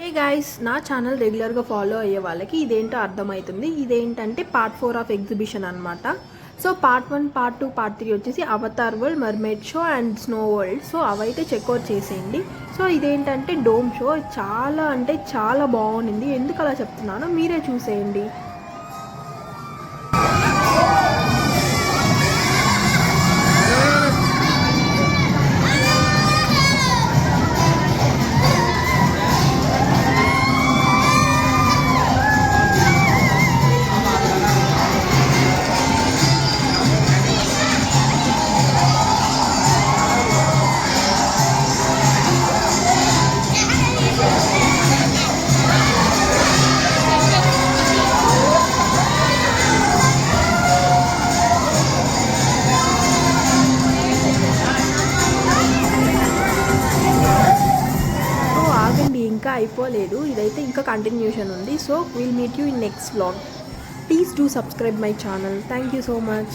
Hey guys, నా channel రెగ్యులర్గా follow అయ్యే వాళ్ళకి ఇదేంటో అర్థమవుతుంది. ఇదేంటంటే పార్ట్ 4 ఆఫ్ ఎగ్జిబిషన్ అనమాట. సో పార్ట్ 1, పార్ట్ 2, పార్ట్ 3 వచ్చేసి Avatar world, mermaid show and snow world. So అవైతే చెక్అవుట్ చేసేయండి. సో ఇదేంటంటే డోమ్ షో. చాలా అంటే చాలా బాగుంది. ఎందుకు అలా చెప్తున్నానో మీరే చూసేయండి. ఇంకా అయిపోలేదు, ఇదైతే ఇంకా కంటిన్యూషన్ ఉంది. So will meet you in next vlog. Please do subscribe my channel. Thank you so much.